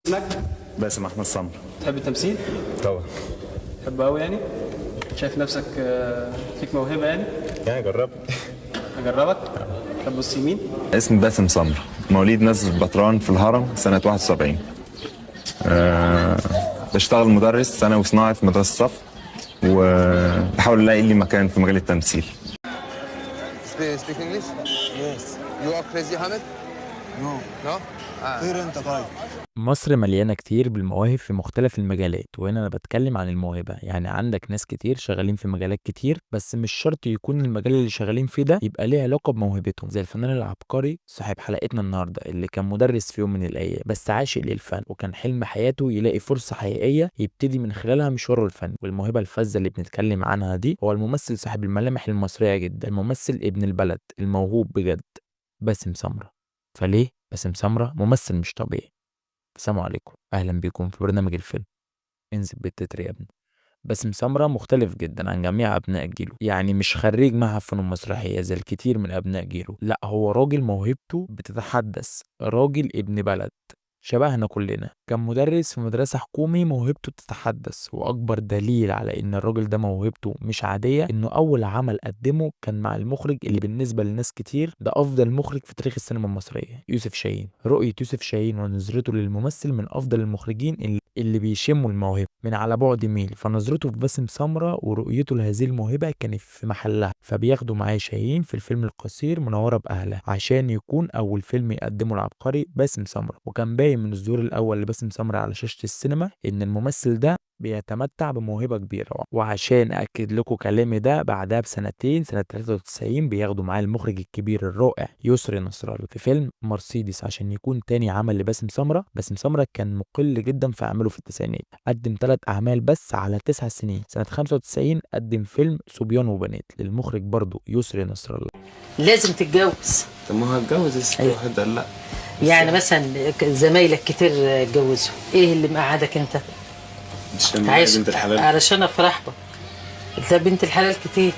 اسمك؟ باسم احمد سمر. تحب التمثيل؟ طبعا. تحبه قوي يعني؟ شايف نفسك فيك موهبة يعني؟ يعني جرب. أجربك؟ طب بص يمين. اسمي باسم سمر، مواليد نزلة بطران في الهرم سنة 71. أه بشتغل مدرس ثانوي صناعي في مدرسة صف، وبحاول الاقي لي مكان في مجال التمثيل. Speak English? Yes. You are crazy Hamid? No. No? طير انت طيب. مصر مليانة كتير بالمواهب في مختلف المجالات، وهنا أنا بتكلم عن الموهبة. يعني عندك ناس كتير شغالين في مجالات كتير، بس مش شرط يكون المجال اللي شغالين فيه ده يبقى ليه علاقة بموهبتهم. زي الفنان العبقري صاحب حلقتنا النهاردة اللي كان مدرس في يوم من الأيام، بس عاشق للفن، وكان حلم حياته يلاقي فرصة حقيقية يبتدي من خلالها مشواره الفني. والموهبة الفذة اللي بنتكلم عنها دي هو الممثل صاحب الملامح المصرية جدا، الممثل ابن البلد الموهوب بجد، باسم سمرة. فليه باسم سمرة ممثل مش طبيعي؟ السلام عليكم، اهلا بيكم في برنامج الفيلم. انزل بالتتر يا ابني. باسم سمرة مختلف جدا عن جميع ابناء جيله، يعني مش خريج معهد فنون مسرحيه زي الكتير من ابناء جيله، لا هو راجل موهبته بتتحدث، راجل ابن بلد شبهنا كلنا. كان مدرس في مدرسة حكومي، موهبته بتتحدث، وأكبر دليل على إن الراجل ده موهبته مش عادية إنه أول عمل قدمه كان مع المخرج اللي بالنسبة لناس كتير ده أفضل مخرج في تاريخ السينما المصرية، يوسف شاهين. رؤية يوسف شاهين ونظرته للممثل من أفضل المخرجين اللي بيشموا الموهبة من على بعد ميل. فنظرته في باسم سمرة ورؤيته لهذه الموهبة كانت في محلها، فبياخدوا معاه شاهين في الفيلم القصير منورة بأهلها عشان يكون أول فيلم يقدمه العبقري باسم سمرة. وكان باين من الظهور الأول لباسم سمرة على شاشة السينما إن الممثل ده بيتمتع بموهبة كبيرة. وعشان أكد لكم كلامي ده، بعدها بسنتين سنة 93 بياخدوا معاه المخرج الكبير الرائع يسري نصر الله في فيلم مرسيدس عشان يكون تاني عمل لباسم سمرة. باسم سمرة كان مقل جدا في أعماله في التسعينات، قدم 3 أعمال بس على 9 سنين. سنة 95 قدم فيلم صبيان وبنات للمخرج برضو يسري نصر الله. لازم تتجوز. طب ما هو هتجوز الست أيوة. واحد قال لا. يعني مثلا زمايلك كتير اتجوزوا، ايه اللي مقعدك انت؟ عشان معايا عايش بنت الحلال. علشان افرح بك. انت بنت الحلال كتير،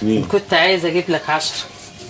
مين؟ كنت عايز اجيب لك 10.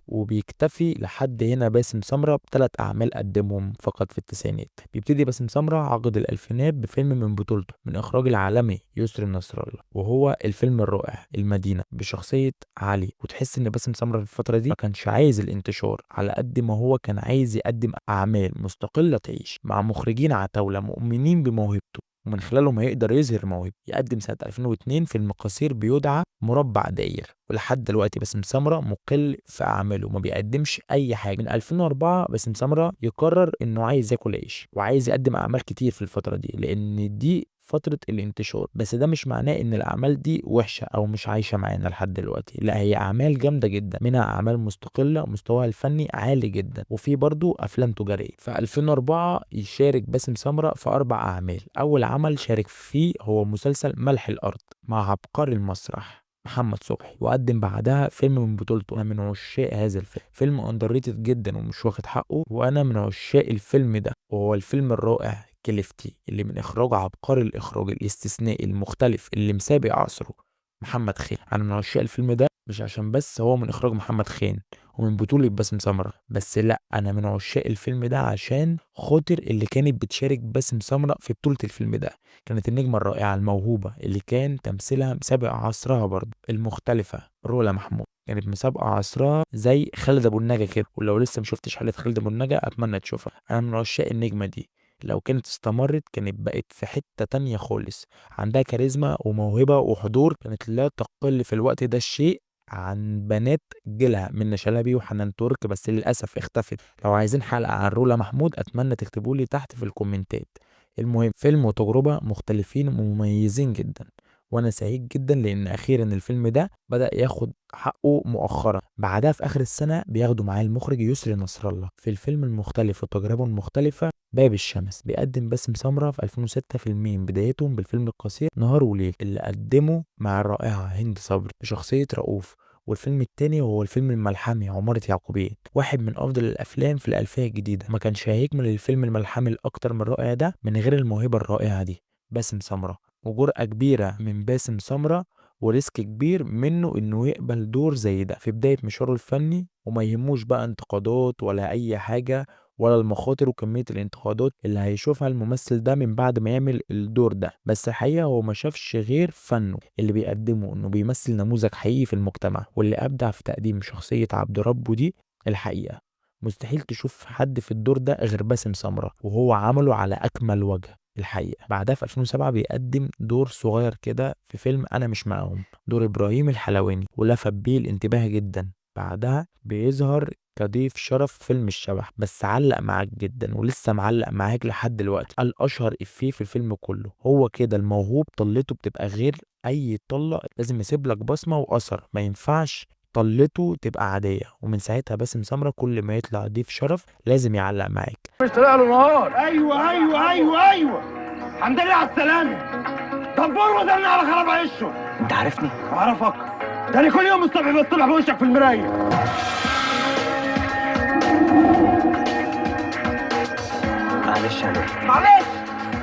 وبيكتفي لحد هنا باسم سمرة ب3 أعمال قدمهم فقط في التسعينات. بيبتدي باسم سمرة عقد الألفينات بفيلم من بطولته من إخراج العالمي يسري نصر الله، وهو الفيلم الرائع المدينة بشخصية علي. وتحس إن باسم سمرة في الفترة دي ما كانش عايز الانتشار على قد ما هو كان عايز يقدم أعمال مستقلة تعيش مع مخرجين عتاولة مؤمنين بموهبته، ومن خلالهم هيقدر يظهر موهبة. يقدم سنة 2002 فيلم قصير بيدعى مربع داير، ولحد دلوقتي باسم سمرة مقل في أعماله، ما بيقدمش أي حاجة. من 2004 باسم سمرة يقرر إنه عايز ياكل عيش وعايز يقدم أعمال كتير في الفترة دي، لأن دي فترة الانتشار. بس ده مش معناه ان الاعمال دي وحشة او مش عايشة معانا لحد دلوقتي، لا هي اعمال جامدة جدا، منها اعمال مستقلة مستواها الفني عالي جدا، وفي برضو افلام تجارية. في 2004 يشارك باسم سمرة في 4 اعمال. اول عمل شارك فيه هو مسلسل ملح الارض مع عبقري المسرح محمد صبحي، وقدم بعدها فيلم من بطولته. انا من عشاق هذا الفيلم، فيلم اندر ريتد جدا ومش واخد حقه، وانا من عشاق الفيلم ده، وهو الفيلم الرائع كليفتي اللي من اخراج عبقري الاخراج الاستثنائي المختلف اللي مسابق عصره محمد خان. انا من عشاق الفيلم ده مش عشان بس هو من اخراج محمد خان ومن بطولة باسم سمرة بس، لا انا من عشاق الفيلم ده عشان خاطر اللي كانت بتشارك باسم سمرة في بطولة الفيلم ده. كانت النجمة الرائعة الموهوبة اللي كان تمثيلها مسابق عصرها برضه، المختلفة رولا محمود، كانت مسابقة عصرها زي خالد ابو النجا كده. ولو لسه مشفتش حلقة خالد ابو النجا اتمنى تشوفها. انا من عشاق النجمة دي، لو كانت استمرت كانت بقت في حتة تانية خالص. عندها كاريزما وموهبة وحضور كانت لا تقل في الوقت ده الشيء عن بنات جيلها منة شلبي وحنان ترك، بس للأسف اختفت. لو عايزين حلقة عن رولا محمود أتمنى تكتبوا لي تحت في الكومنتات. المهم فيلم وتجربة مختلفين ومميزين جدا، وانا سعيد جدا لان اخيرا الفيلم ده بدأ ياخد حقه مؤخرا. بعدها في اخر السنة بياخدوا معاه المخرج يسري نصر الله في الفيلم المختلف وتجربة مختلفة باب الشمس. بيقدم باسم سمرة في 2006 فيلمين، بدايتهم بالفيلم القصير نهار وليل اللي قدمه مع الرائعة هند صبري بشخصية رؤوف، والفيلم التاني وهو الفيلم الملحمي عمارة يعقوبيان، واحد من افضل الافلام في الالفية الجديدة. ما كانش هيكمل الفيلم الملحمي الاكتر من رائع ده من غير الموهبة الرائعة دي باسم سمرة، وجرأة كبيرة من باسم سمرة وريسك كبير منه انه يقبل دور زي ده في بداية مشواره الفني، وما يهموش بقى انتقادات ولا اي حاجة، ولا المخاطر وكمية الانتقادات اللي هيشوفها الممثل ده من بعد ما يعمل الدور ده. بس الحقيقة هو ما شافش غير فنه اللي بيقدمه، انه بيمثل نموذج حقيقي في المجتمع، واللي ابدع في تقديم شخصية عبد ربه دي. الحقيقة مستحيل تشوف حد في الدور ده غير باسم سمرة، وهو عمله على اكمل وجه. الحقيقة بعدها في 2007 بيقدم دور صغير كده في فيلم أنا مش معاهم، دور إبراهيم الحلواني، ولفت بيه الانتباه جدا. بعدها بيظهر كضيف شرف في فيلم الشبح، بس علق معاك جدا ولسه معلق معاك لحد دلوقتي. قال أشهر إفيه في الفيلم كله: هو كده الموهوب طلته بتبقى غير أي طلة، لازم يسيب لك بصمة وأثر، ما ينفعش طلته تبقى عادية. ومن ساعتها باسم سمرة كل ما يطلع ضيف شرف لازم يعلق معاك. مش طلع له نهار. ايوه ايوه ايوه ايوه، الحمد لله على السلامه. دبور وزلنا على خراب عشه. انت عارفني؟ اعرفك، تاني كل يوم الصبح بصطبح بوشك في المرايه. معلش يا دكتور. معلش،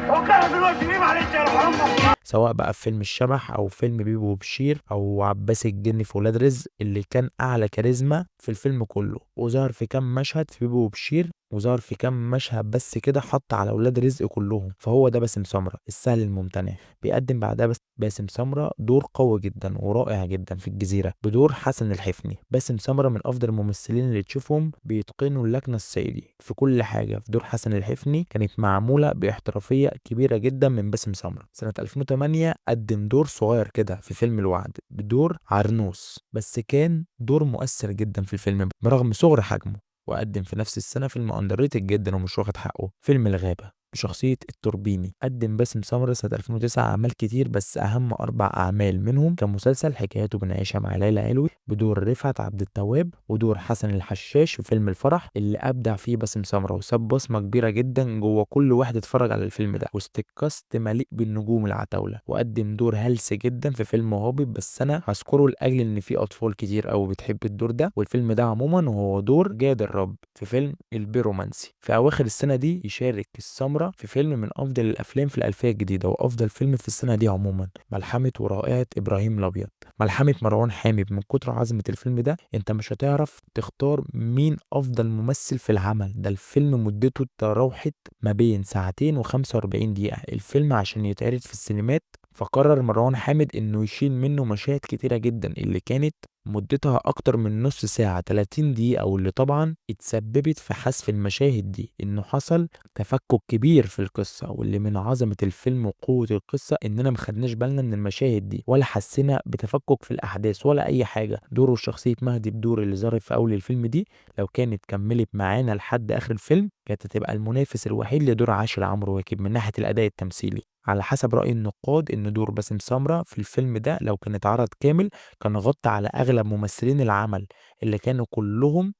هو كده دلوقتي مين معلش يا روح امك؟ سواء بقى في فيلم الشبح او فيلم بيبو وبشير او عباس الجن في ولاد رزق اللي كان اعلى كاريزما في الفيلم كله، وظهر في كام مشهد في بيبو وبشير، وظهر في كام مشهد بس كده حط على ولاد رزق كلهم. فهو ده باسم سمرة السهل الممتنع. بيقدم بعدها باسم سمرة دور قوي جدا ورائع جدا في الجزيرة بدور حسن الحفني. باسم سمرة من افضل الممثلين اللي تشوفهم بيتقنوا اللكنة الصعيدي في كل حاجة. في دور حسن الحفني كانت معمولة باحترافية كبيرة جدا من باسم سمرة. سنة 2008 قدم دور صغير كده في فيلم الوعد بدور عرنوس، بس كان دور مؤثر جدا في الفيلم برغم صغر حجمه. وقدم في نفس السنة فيلم اندرريتد جدا ومش واخد حقه، فيلم الغابة بشخصية التوربيني. قدم باسم سمرة سنة 2009 أعمال كتير، بس أهم 4 أعمال منهم كان مسلسل حكايته بنعيشها مع ليلى علوي بدور رفعت عبد التواب، ودور حسن الحشاش في فيلم الفرح اللي أبدع فيه باسم سمرة وساب بصمة كبيرة جدا جوه كل واحد اتفرج على الفيلم ده، واستكاست مليء بالنجوم العتاولة. وقدم دور هلس جدا في فيلم هابط، بس أنا هذكره لأجل إن في أطفال كتير أوي بتحب الدور ده والفيلم ده عموما، وهو دور جاد الرب في فيلم البيرومانسي. في أواخر السنة دي يشارك السمرة في فيلم من افضل الافلام في الالفيه الجديده وافضل فيلم في السنه دي عموما، ملحمه ورائعه ابراهيم الابيض. ملحمه مروان حامد. من كتر عظمه الفيلم ده انت مش هتعرف تختار مين افضل ممثل في العمل ده. الفيلم مدته تراوحت ما بين 2 و45 دقيقه. الفيلم عشان يتعرض في السينمات فقرر مروان حامد انه يشيل منه مشاهد كتيره جدا اللي كانت مدتها اكتر من نص ساعة 30 دقيقة، واللي طبعا اتسببت في حذف المشاهد دي. انه حصل تفكك كبير في القصة، واللي من عظمة الفيلم وقوة القصة اننا مخدناش بالنا من المشاهد دي ولا حسينا بتفكك في الاحداث ولا اي حاجة. دوره شخصية مهدي بدور اللي ظهر في اول الفيلم دي لو كانت كملت معانا لحد اخر الفيلم كانت هتبقى المنافس الوحيد لدور عاشر عمرو واكد من ناحية الاداء التمثيلي. على حسب رأي النقاد ان دور باسم سمرة في الفيلم ده لو كان اتعرض كامل كان غطى على اغلب ممثلين العمل اللي كانوا كلهم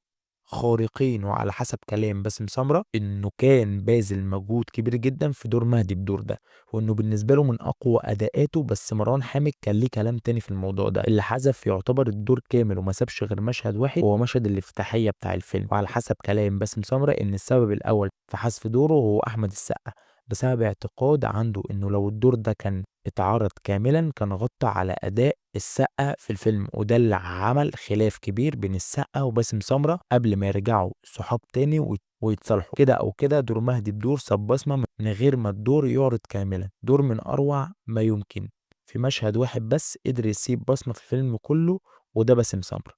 خارقين. وعلى حسب كلام باسم سمرة انه كان باذل مجهود كبير جدا في دور مهدي بدور ده، وانه بالنسبه له من اقوى اداءاته. بس مروان حامد كان ليه كلام تاني في الموضوع ده، اللي حذف يعتبر الدور كامل وما سابش غير مشهد واحد وهو مشهد الافتتاحيه بتاع الفيلم. وعلى حسب كلام باسم سمرة ان السبب الاول في حذف دوره هو احمد السقا، بسبب اعتقاد عنده انه لو الدور ده كان اتعرض كاملا كان غطى على اداء السقا في الفيلم، وده اللي عمل خلاف كبير بين السقا وباسم سمرة قبل ما يرجعوا صحاب تاني ويتصالحوا. كده او كده دور مهدي بدور ساب بصمه من غير ما الدور يعرض كاملا. دور من اروع ما يمكن، في مشهد واحد بس قدر يسيب بصمه في الفيلم كله، وده باسم سمرة.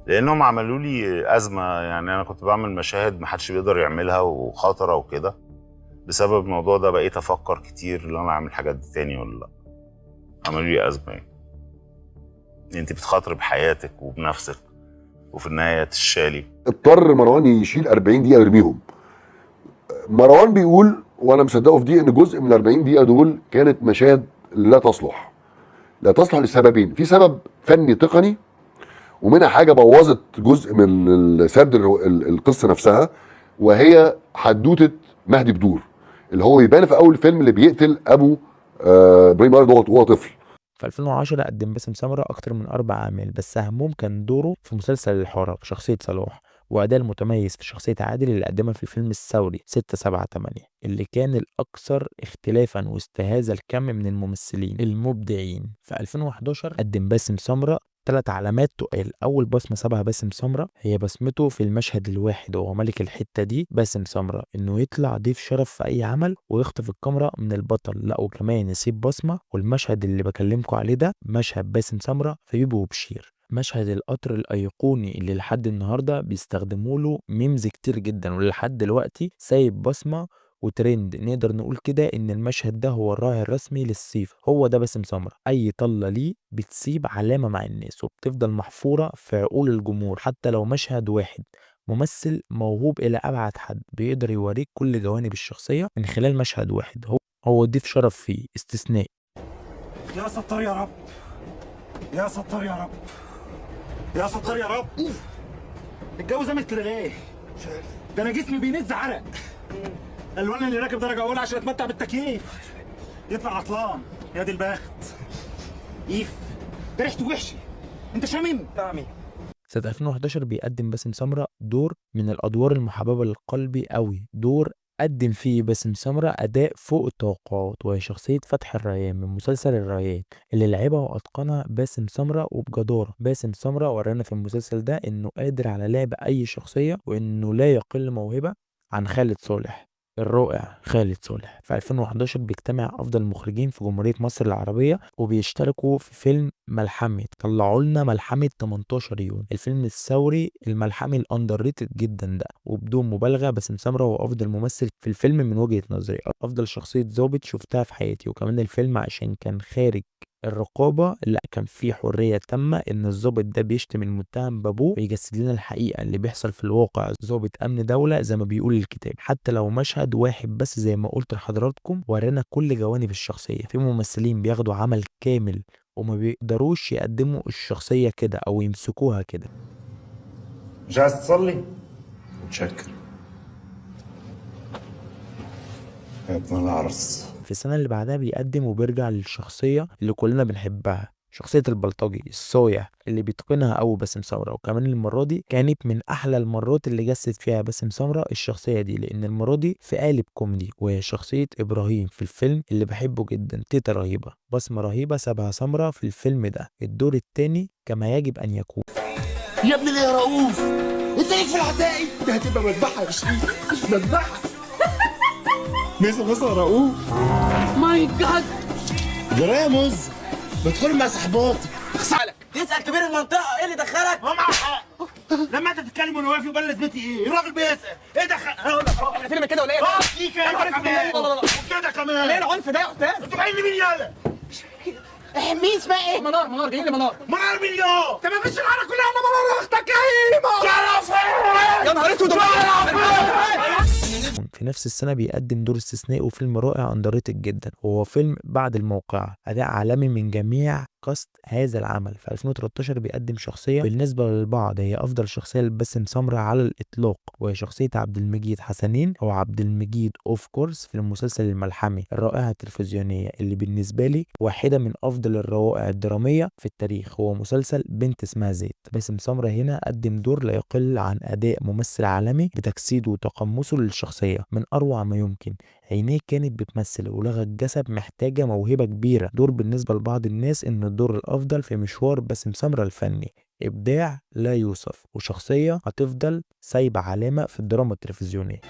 لانهم عملوا لي ازمه، يعني انا كنت بعمل مشاهد محدش بيقدر يعملها وخطره وكده. بسبب الموضوع ده بقيت افكر كتير ان انا اعمل حاجات دي تاني ولا لا. عملوا لي ازمه، يعني انت بتخاطري بحياتك وبنفسك وفي النهايه تشالي. اضطر مروان يشيل 40 دقيقه ويرميهم. مروان بيقول وانا مصدقه في دي ان جزء من ال 40 دقيقه دول كانت مشاهد لا تصلح لسببين. في سبب فني تقني، ومنها حاجه بوظت جزء من سرد القصه نفسها، وهي حدوته مهدي بدور اللي هو يبان في اول فيلم اللي بيقتل ابو ابراهيم الابيض وهو طفل. في 2010 قدم باسم سمرة اكتر من 4 اعمال، بس اهمهم كان دوره في مسلسل الحارة بشخصيه صلاح، وأداء المتميز في شخصية عادل اللي قدمها في الفيلم الثوري 678 اللي كان الأكثر اختلافا واستهاذ الكم من الممثلين المبدعين. في 2011 قدم باسم سمرة 3 علامات تقال. اول بصمه سابها باسم سمره هي بصمته في المشهد الواحد وهو ملك الحته دي باسم سمره، انه يطلع ضيف شرف في اي عمل ويخطف الكاميرا من البطل، لا وكمان يسيب بصمه. والمشهد اللي بكلمكم عليه ده مشهد باسم سمره في بيبو وبشير، مشهد القطر الايقوني اللي لحد النهارده بيستخدموا له ميمز كتير جدا ولحد دلوقتي سايب بصمه وترند. نقدر نقول كده ان المشهد ده هو الراعي الرسمي للصيف، هو ده باسم سمره. اي طله ليه بتسيب علامه مع الناس وبتفضل محفوره في عقول الجمهور حتى لو مشهد واحد. ممثل موهوب الى ابعد حد، بيقدر يوريك كل جوانب الشخصيه من خلال مشهد واحد. هو ضيف شرف فيه استثنائي. يا ستار يا رب، يا ستار يا رب، يا ستار يا رب. الجو زمت كده ليه؟ مش عارف، ده انا جسمي بينز عرق. الوان اللي راكب درجه اولى عشان اتمتع بالتكييف يطلع عطلان. يا دي البخت. ايف ده ريحته وحشه. انت شامم؟ طعمي. سنة 2011 بيقدم باسم سمرة دور من الأدوار المحببة للقلب قوي، دور قدم فيه باسم سمرة أداء فوق التوقعات، وهي شخصية فتحي الريان من مسلسل الريان اللي لعبها وأتقنها باسم سمرة وبجدارة. باسم سمرة ورانا في المسلسل ده إنه قادر على لعب أي شخصية وإنه لا يقل موهبة عن خالد صالح الرائع. خالد صالح في 2011 بيجتمع افضل المخرجين في جمهورية مصر العربية وبيشتركوا في فيلم ملحمة. طلعوا لنا ملحمة 18 يوم، الفيلم الثوري الملحمي الاندر ريتد جدا ده، وبدون مبالغة باسم سمرة هو افضل ممثل في الفيلم من وجهة نظري، افضل شخصية ضابط شفتها في حياتي. وكمان الفيلم عشان كان خارج الرقابة، لا كان في حرية تامة ان الضابط ده بيشتم المتهم بابوه ويجسد لنا الحقيقة اللي بيحصل في الواقع. ضابط امن دولة زي ما بيقول الكتاب، حتى لو مشهد واحد بس زي ما قلت لحضراتكم ورانا كل جوانب الشخصية. في ممثلين بياخدوا عمل كامل وما بيقدروش يقدموا الشخصية كده او يمسكوها كده. مش عايز تصلي؟ متشكر. يا ابن العرس. في السنة اللي بعدها بيقدم وبيرجع للشخصية اللي كلنا بنحبها، شخصية البلطجي الصايع اللي بيتقنها قوي باسم سمرة. وكمان المرة دي كانت من أحلى المرات اللي جسد فيها باسم سمرة الشخصية دي، لأن المرة دي في قالب كوميدي، وهي شخصية إبراهيم في الفيلم اللي بحبه جدا. تيتا رهيبة، بصمة رهيبة سابها سمرة في الفيلم ده، الدور التاني كما يجب أن يكون. يا ابني يا رؤوف، انت ليك في العتاقي ده هتبقى مذبحة يا شريف، مذبحة. ميسا رؤوف. ماي جاد. جرايه يا موز، بدخل مع صحباتي. اسالك تسال كبير المنطقه ايه اللي دخلك؟ هو معاه حق. لما انت تتكلم وانا واقف يبقى لازمتي ايه؟ الراجل بيسال ايه دخل؟ هقول لك احنا فيلم كده ولا ايه؟ في كده كمان وكده كمان. ليه العنف ده يا استاذ؟ انتوا جايين لمين يالا؟ مين اسمها ايه؟ منار جايين لمنار. منار مليون. انت ما فيش العالم كلها الا منار اختك كريمه. يا نهار اسود. في نفس السنة بيقدم دور استثنائي وفيلم رائع اندريتد جدا، وهو فيلم بعد الموقعة، أداء عالمي من جميع كاست هذا العمل. في 2013 بيقدم شخصية بالنسبة للبعض هي أفضل شخصية لباسم سمرة على الإطلاق، وهي شخصية عبد المجيد حسنين أو عبد المجيد أوف كورس في المسلسل الملحمي الرائعة التلفزيونية اللي بالنسبة لي واحدة من أفضل الروائع الدرامية في التاريخ، هو مسلسل بنت اسمها زيت. باسم سمرة هنا قدم دور لا يقل عن أداء ممثل عالمي بتجسيده وتقمصه للشخصية من أروع ما يمكن. عينيه كانت بتمثل ولغة الجسد محتاجة موهبة كبيرة، دور بالنسبة لبعض الناس إن الدور الأفضل في مشوار باسم سمرة الفني، إبداع لا يوصف وشخصية هتفضل سايبة علامة في الدراما التلفزيونية.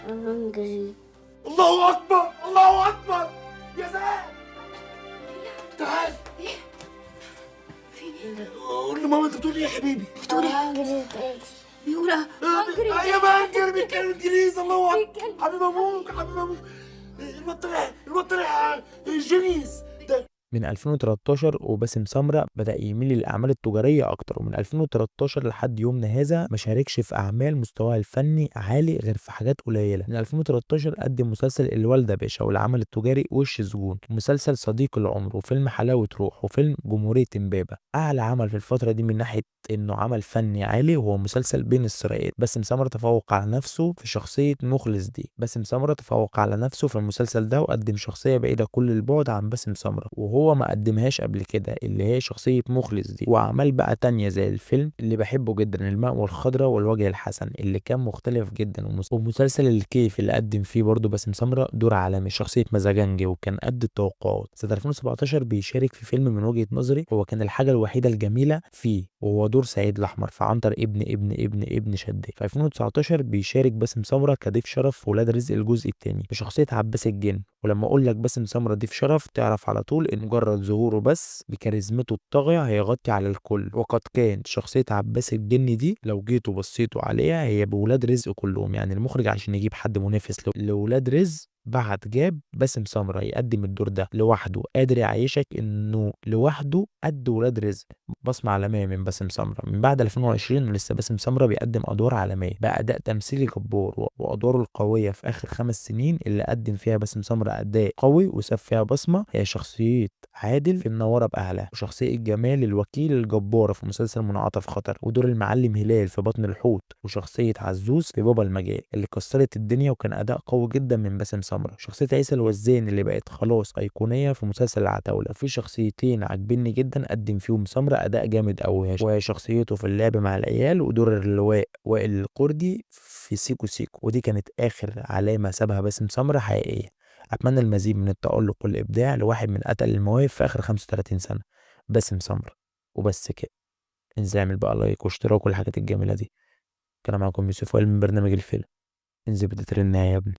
الله أكبر الله أكبر يا زين. تعال قول لماما أنت بتقول إيه يا حبيبي؟ بتقول إيه؟ بيقولها يا مانجر بيتكلم إنجليزي. الله أكبر حبيب أبوك حبيب أبوك. المطرح جينيس ده. من 2013 وباسم سمرة بدأ يميل للأعمال التجارية أكتر، ومن 2013 لحد يومنا هذا ما شاركش في أعمال مستواها الفني عالي غير في حاجات قليلة. من 2013 قدم مسلسل الوالدة باشا، والعمل التجاري وش سجون، ومسلسل صديق العمر، وفيلم حلاوة روح، وفيلم جمهورية إمبابة. أعلى عمل في الفترة دي من ناحية إنه عمل فني عالي هو مسلسل بين السرايات. باسم سمرة تفوق على نفسه في شخصية مخلص دي. باسم سمرة تفوق على نفسه في المسلسل ده وقدم شخصية بعيدة كل البعد عن باسم سمرة، وهو ما قدمهاش قبل كده، اللي هي شخصية مخلص دي. وأعمال بقى تانية زي الفيلم اللي بحبه جدا المأوى الخضراء والوجه الحسن اللي كان مختلف جدا، ومسلسل الكيف اللي قدم فيه برضه باسم سمرة دور عالمي شخصية مزاجنجي وكان قد التوقعات. سنة 2017 بيشارك في فيلم من وجهة نظري هو كان الحاجة الوحيدة الجميلة فيه، وهو دور سعيد الأحمر في عنتر ابن شداد. في 2019 بيشارك باسم سمرة كضيف شرف في ولاد رزق الجزء الثاني بشخصية عباس الجن. ولما اقول لك باسم سمرة ضيف شرف تعرف على طول ان مجرد ظهوره بس بكاريزمته الطاغية هيغطي على الكل. وقد كان شخصية عباس الجن دي لو جيتوا بصيتوا عليها هي بولاد رزق كلهم. يعني المخرج عشان يجيب حد منافس لولاد رزق جاب باسم سمرة يقدم الدور ده لوحده، قادر يعيشك انه لوحده قد ولاد رزق. بصمة عالمية من باسم سمرة. من بعد 2020 لسه باسم سمرة بيقدم ادوار عالمية بأداء تمثيلي جبار، وادواره القوية في اخر 5 سنين اللي قدم فيها باسم سمرة اداء قوي وساب فيها بصمة هي شخصية عادل في منورة بأهلها، وشخصية جمال الوكيل الجبارة في مسلسل منعطف خطر، ودور المعلم هلال في بطن الحوت، وشخصية عزوز في بابا المجال اللي كسرت الدنيا وكان أداء قوي جدا من باسم سمرة. شخصية عيسى الوزان اللي بقت خلاص أيقونية في مسلسل العتاولة. في شخصيتين عاجبني جدا قدم فيهم سمرة أداء جامد أوي، وهي شخصيته في اللعب مع العيال ودور اللواء وائل القردي في سيكو سيكو، ودي كانت آخر علامة سابها باسم سمرة حقيقية. أتمنى المزيد من التألق والإبداع لواحد من أتقل المواهب في آخر 35 سنة، باسم سمرة. وبس كده، انزل اعمل بقى لايك واشتراك والحاجات الجميلة دي. كان معاكم يوسف وائل من برنامج الفيلم. انزل بدأت النهاية يا ابني.